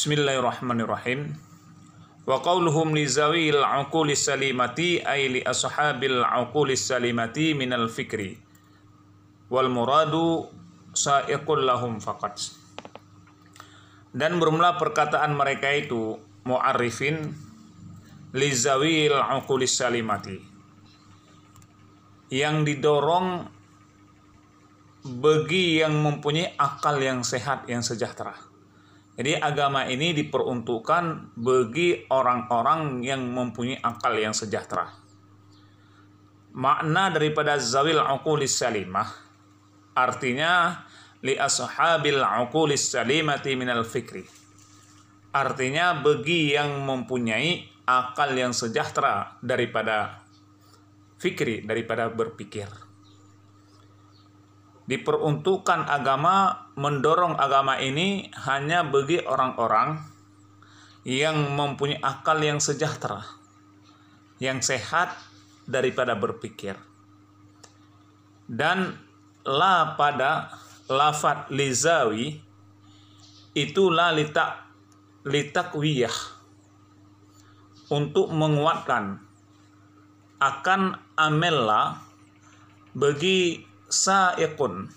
Bismillahirrahmanirrahim. Wa qauluhum li zawil uqulis salimati ay li ashabil uqulis salimati minal fikri wal muradu sa'iqul lahum faqat. Dan bermula perkataan mereka itu mu'arrifin li zawil uqulis salimati, yang didorong bagi yang mempunyai akal yang sehat, yang sejahtera. Jadi agama ini diperuntukkan bagi orang-orang yang mempunyai akal yang sejahtera. Makna daripada zawil uqulis salimah artinya li ashabil uqulis salimati minal fikri. Artinya bagi yang mempunyai akal yang sejahtera daripada fikri, daripada berpikir. Diperuntukkan agama, mendorong agama ini hanya bagi orang-orang yang mempunyai akal yang sejahtera, yang sehat daripada berpikir. Dan la pada lafad lizawi itu la litakwiyah, untuk menguatkan akan amella bagi sa'iqun,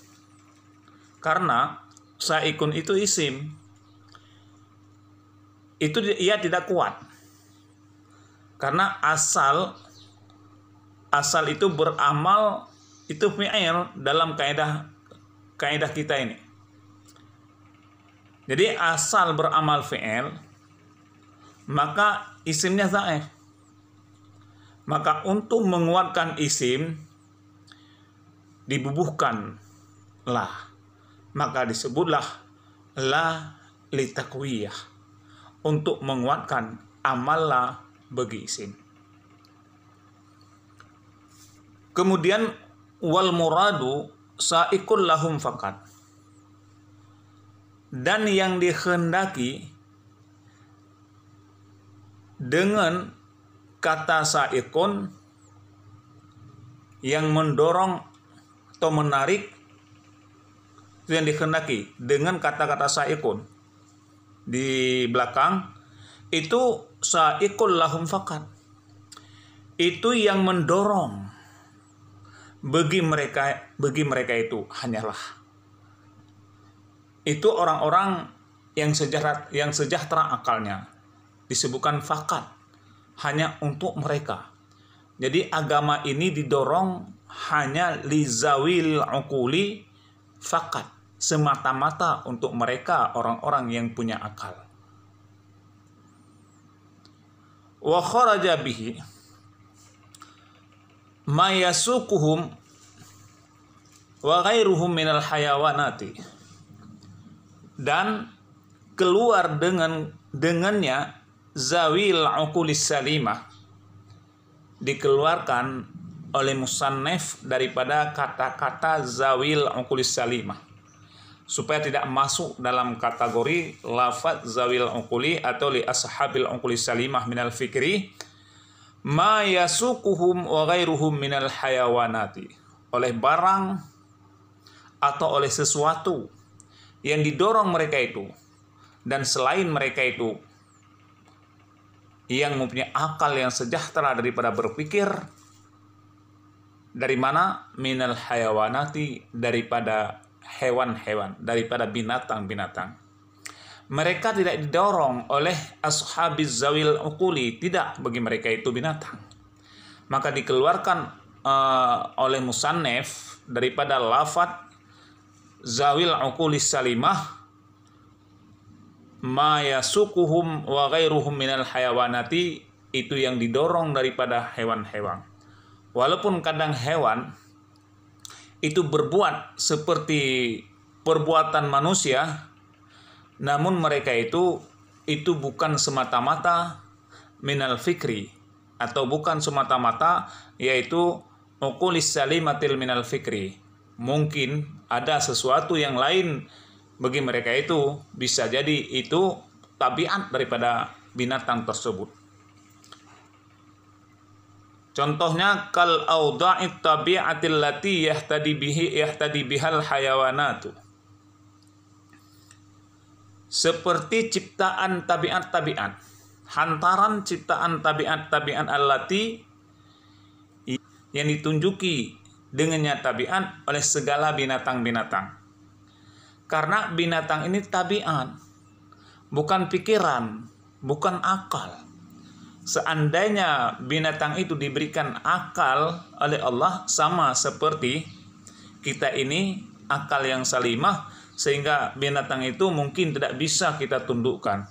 karena sa'iqun itu isim, itu ia tidak kuat karena asal itu beramal, itu fi'il dalam kaidah kita ini. Jadi asal beramal fi'il, maka isimnya dhaif. Maka untuk menguatkan isim dibubuhkan la, maka disebutlah la litakwiyah, untuk menguatkan amal la bagi isim. Kemudian wal muradu sa'iqul lahum faqat, dan yang dikehendaki dengan kata sa'iqun yang mendorong atau menarik, itu yang dikehendaki dengan kata-kata sa'iqun di belakang, itu sa'iqul lahum faqat, itu yang mendorong bagi mereka itu hanyalah, itu orang-orang yang sejahtera akalnya, disebutkan faqat, hanya untuk mereka. Jadi agama ini didorong hanya lizawil uquli faqat, semata-mata untuk mereka orang-orang yang punya akal. Wa kharaja bihi ma yasukuhum wa ghairuhum minal hayawanati, dan keluar dengannya zawil uqulis salimah, dikeluarkan oleh musannif daripada kata-kata zawil uqulis salimah, supaya tidak masuk dalam kategori lafaz zawil uquli atau li ashabil uqulis salimah minal fikri ma yasukuhum wa ghairuhum minal hayawanati, oleh barang atau oleh sesuatu yang didorong mereka itu dan selain mereka itu yang mempunyai akal yang sejahtera daripada berpikir. Dari mana? Minal hayawanati, daripada hewan-hewan, daripada binatang-binatang. Mereka tidak didorong oleh ashabiz zawil uquli, tidak, bagi mereka itu binatang. Maka dikeluarkan oleh musannif daripada lafad zawil uqulis salimah ma yasukuhum wa ghairuhum minal hayawanati, itu yang didorong daripada hewan-hewan. Walaupun kadang hewan itu berbuat seperti perbuatan manusia, namun mereka itu bukan semata-mata minal fikri, atau bukan semata-mata yaitu uqulis salimatil minal fikri. Mungkin ada sesuatu yang lain bagi mereka itu, bisa jadi itu tabiat daripada binatang tersebut. Contohnya kal auda'it tabi'atil lati yahtadi bihal hayawanatu, seperti ciptaan tabiat-tabiat, hantaran ciptaan tabiat-tabiat allati yang ditunjuki dengannya tabiat oleh segala binatang-binatang. Karena binatang ini tabiat, bukan pikiran, bukan akal. Seandainya binatang itu diberikan akal oleh Allah, sama seperti kita ini akal yang salimah, sehingga binatang itu mungkin tidak bisa kita tundukkan.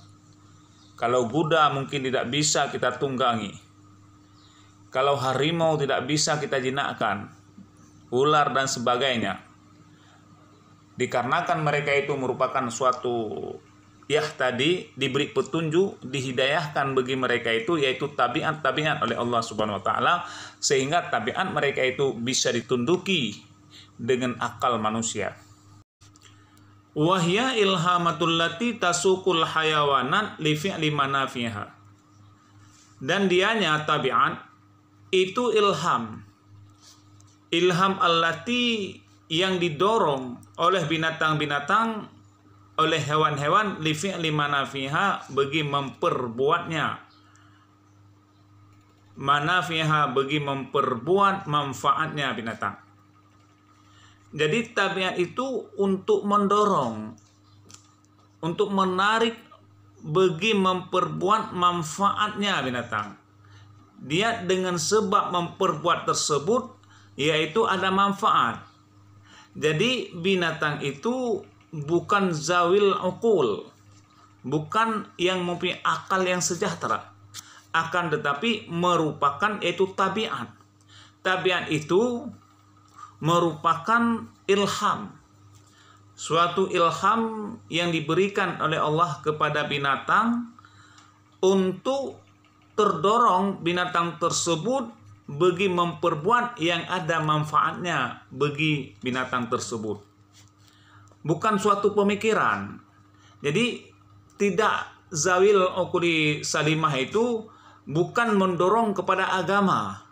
Kalau kuda mungkin tidak bisa kita tunggangi. Kalau harimau tidak bisa kita jinakkan, ular dan sebagainya. Dikarenakan mereka itu merupakan suatu tadi diberi petunjuk, dihidayahkan bagi mereka itu, yaitu tabiat-tabiat oleh Allah Subhanahu wa taala, sehingga tabiat mereka itu bisa ditunduki dengan akal manusia. Wahya ilhamatul lati tasukul hayawanat li fi'li manafiha. Dan dianya tabiat itu ilham. Ilham allati yang didorong oleh binatang-binatang, oleh hewan-hewan, li fi'li manafiha bagi memperbuatnya, manafiha bagi memperbuat manfaatnya binatang. Jadi tabiat itu untuk mendorong, untuk menarik bagi memperbuat manfaatnya binatang. Dia dengan sebab memperbuat tersebut yaitu ada manfaat. Jadi binatang itu bukan zawil uqul, bukan yang mempunyai akal yang sejahtera, akan tetapi merupakan yaitu tabiat. Tabiat itu merupakan ilham, suatu ilham yang diberikan oleh Allah kepada binatang untuk terdorong binatang tersebut bagi memperbuat yang ada manfaatnya bagi binatang tersebut. Bukan suatu pemikiran. Jadi tidak zawil uquli salimah itu bukan mendorong kepada agama,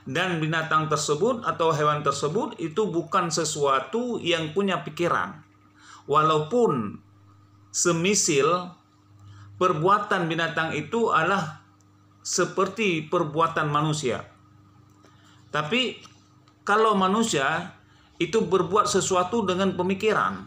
dan binatang tersebut atau hewan tersebut itu bukan sesuatu yang punya pikiran. Walaupun semisil perbuatan binatang itu adalah seperti perbuatan manusia. Tapi kalau manusia itu berbuat sesuatu dengan pemikiran.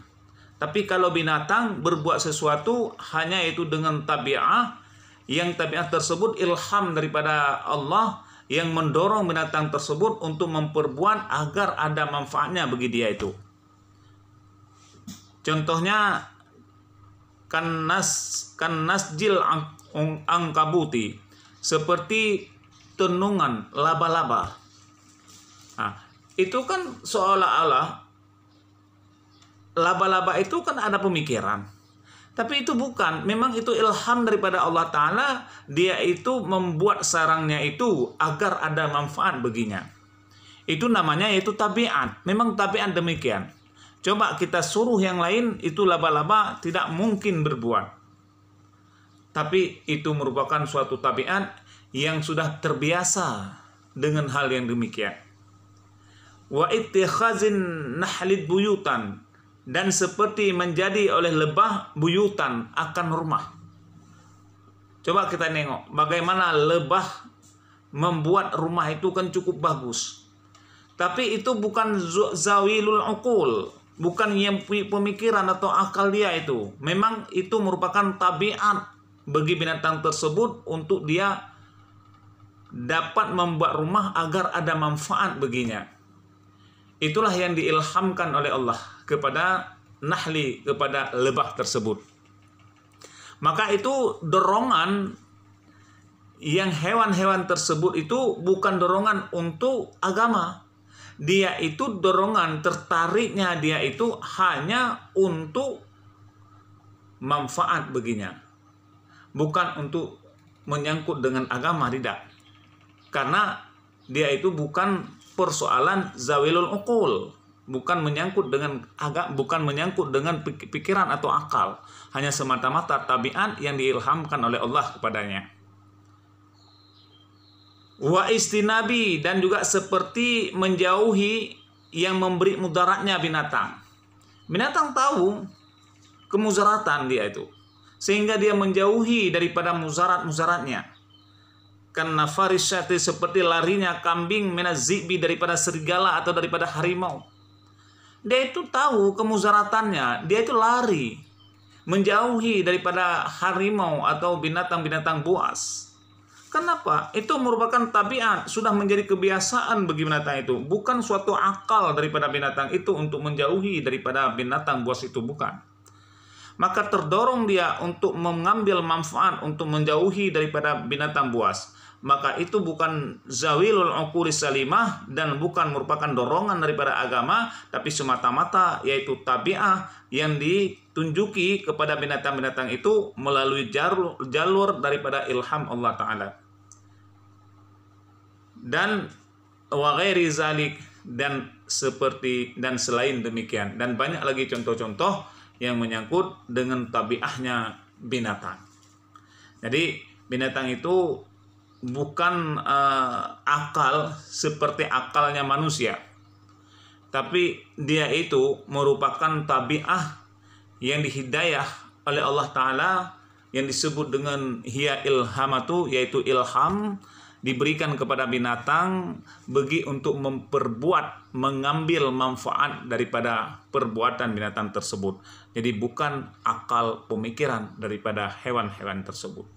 Tapi kalau binatang berbuat sesuatu hanya itu dengan tabiat, yang tabiat tersebut ilham daripada Allah yang mendorong binatang tersebut untuk memperbuat agar ada manfaatnya bagi dia itu. Contohnya kanasjil angkabuti, seperti tenungan laba-laba. Nah, itu kan seolah-olah laba-laba itu kan ada pemikiran. Tapi itu bukan, memang itu ilham daripada Allah Ta'ala. Dia itu membuat sarangnya itu agar ada manfaat baginya. Itu namanya yaitu tabiat. Memang tabiat demikian. Coba kita suruh yang lain, itu laba-laba tidak mungkin berbuat. Tapi itu merupakan suatu tabiat yang sudah terbiasa dengan hal yang demikian. Wa ittikhazin nahlid buyutan, dan seperti menjadi oleh lebah buyutan akan rumah. Coba kita nengok bagaimana lebah membuat rumah itu kan cukup bagus. Tapi itu bukan zawilul uqul, bukan yang punya pemikiran atau akal dia itu. Memang itu merupakan tabiat bagi binatang tersebut untuk dia dapat membuat rumah agar ada manfaat baginya. Itulah yang diilhamkan oleh Allah kepada nahli, kepada lebah tersebut. Maka itu dorongan yang hewan-hewan tersebut itu bukan dorongan untuk agama. Dia itu dorongan tertariknya dia itu hanya untuk manfaat baginya. Bukan untuk menyangkut dengan agama, tidak. Karena dia itu bukan persoalan zawilul uqul, bukan menyangkut dengan bukan menyangkut dengan pikiran atau akal, hanya semata-mata tabiat yang diilhamkan oleh Allah kepadanya. Wa istinabi, dan juga seperti menjauhi yang memberi mudaratnya binatang. Binatang tahu kemudaratan dia itu. sehingga dia menjauhi daripada muzarat-muzaratnya. Karena farisyati seperti larinya kambing minazibi daripada serigala atau daripada harimau. Dia itu tahu kemuzaratannya, dia itu lari menjauhi daripada harimau atau binatang-binatang buas. Kenapa? Itu merupakan tabiat, sudah menjadi kebiasaan bagi binatang itu, bukan suatu akal daripada binatang itu untuk menjauhi daripada binatang buas itu, bukan. Maka terdorong dia untuk mengambil manfaat untuk menjauhi daripada binatang buas. Maka itu bukan zawilul uqulis salimah dan bukan merupakan dorongan daripada agama, tapi semata-mata yaitu tabiah yang ditunjuki kepada binatang-binatang itu melalui jalur daripada ilham Allah Ta'ala. Dan wa ghairi zalik, dan seperti dan selain demikian, dan banyak lagi contoh-contoh yang menyangkut dengan tabiahnya binatang. Jadi binatang itu bukan akal seperti akalnya manusia, tapi dia itu merupakan tabiah yang dihidayah oleh Allah Ta'ala, yang disebut dengan hiya ilhamatu, yaitu ilham diberikan kepada binatang bagi untuk mengambil manfaat daripada perbuatan binatang tersebut. Jadi bukan akal pemikiran daripada hewan-hewan tersebut.